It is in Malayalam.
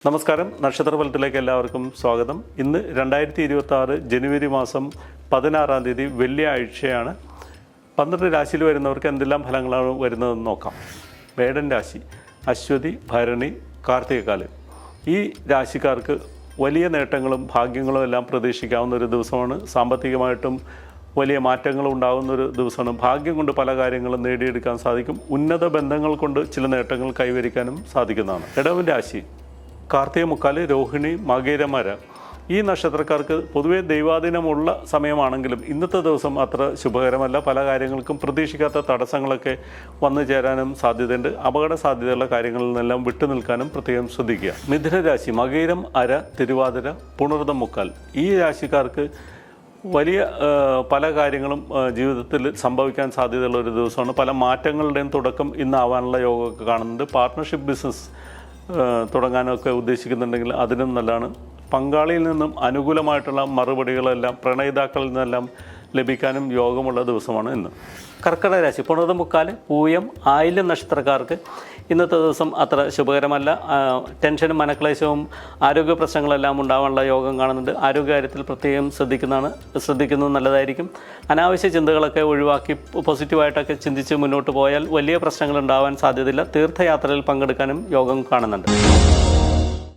നമസ്കാരം. നക്ഷത്രഫലത്തിലേക്ക് എല്ലാവർക്കും സ്വാഗതം. ഇന്ന് 2026 ജനുവരി മാസം 16-ാം തീയതി വെള്ളിയാഴ്ചയാണ്. 12 രാശിയിൽ വരുന്നവർക്ക് എന്തെല്ലാം ഫലങ്ങളാണ് വരുന്നതെന്ന് നോക്കാം. മേടൻ രാശി, അശ്വതി, ഭരണി, കാർത്തികക്കാല്. ഈ രാശിക്കാർക്ക് വലിയ നേട്ടങ്ങളും ഭാഗ്യങ്ങളും എല്ലാം പ്രതീക്ഷിക്കാവുന്ന ഒരു ദിവസമാണ്. സാമ്പത്തികമായിട്ടും വലിയ മാറ്റങ്ങൾ ഉണ്ടാകുന്നൊരു ദിവസമാണ്. ഭാഗ്യം കൊണ്ട് പല കാര്യങ്ങളും നേടിയെടുക്കാൻ സാധിക്കും. ഉന്നത ബന്ധങ്ങൾ കൊണ്ട് ചില നേട്ടങ്ങൾ കൈവരിക്കാനും സാധിക്കുന്നതാണ്. ഇടവൻ രാശി, കാർത്തിക മുക്കാല്, രോഹിണി, മകരമര. ഈ നക്ഷത്രക്കാർക്ക് പൊതുവേ ദൈവാധീനമുള്ള സമയമാണെങ്കിലും ഇന്നത്തെ ദിവസം അത്ര ശുഭകരമല്ല. പല കാര്യങ്ങൾക്കും പ്രതീക്ഷിക്കാത്ത തടസ്സങ്ങളൊക്കെ വന്നു ചേരാനും സാധ്യതയുണ്ട്. അപകട സാധ്യതയുള്ള കാര്യങ്ങളിൽ നിന്നെല്ലാം വിട്ടുനിൽക്കാനും പ്രത്യേകം ശ്രദ്ധിക്കുക. മിഥുനരാശി, മകരം, അര, തിരുവാതിര, പുണർതം മുക്കാൽ. ഈ രാശിക്കാർക്ക് വലിയ പല കാര്യങ്ങളും ജീവിതത്തിൽ സംഭവിക്കാൻ സാധ്യതയുള്ള ഒരു ദിവസമാണ്. പല മാറ്റങ്ങളുടെയും തുടക്കം ഇന്നാവാനുള്ള യോഗമൊക്കെ കാണുന്നുണ്ട്. പാർട്ട്ണർഷിപ്പ് ബിസിനസ് തുടങ്ങാനൊക്കെ ഉദ്ദേശിക്കുന്നുണ്ടെങ്കിൽ അതിനും നല്ലതാണ്. പങ്കാളിയിൽ നിന്നും അനുകൂലമായിട്ടുള്ള മറുപടികളെല്ലാം പ്രണയിതാക്കളിൽ നിന്നെല്ലാം ലഭിക്കാനും യോഗമുള്ള ദിവസമാണ് ഇന്ന്. കർക്കിടക രാശി, പുണർതം മുക്കാല്, പൂയം, ആയില്യം നക്ഷത്രക്കാർക്ക് ഇന്നത്തെ ദിവസം അത്ര ശുഭകരമല്ല. ടെൻഷനും മനക്ലേശവും ആരോഗ്യ പ്രശ്നങ്ങളെല്ലാം ഉണ്ടാകാനുള്ള യോഗം കാണുന്നുണ്ട്. ആരോഗ്യകാര്യത്തിൽ പ്രത്യേകം ശ്രദ്ധിക്കുന്നത് നല്ലതായിരിക്കും. അനാവശ്യ ചിന്തകളൊക്കെ ഒഴിവാക്കി പോസിറ്റീവായിട്ടൊക്കെ ചിന്തിച്ച് മുന്നോട്ട് പോയാൽ വലിയ പ്രശ്നങ്ങൾ ഉണ്ടാവാൻ സാധ്യതയില്ല. തീർത്ഥയാത്രയിൽ പങ്കെടുക്കാനും യോഗം കാണുന്നുണ്ട്.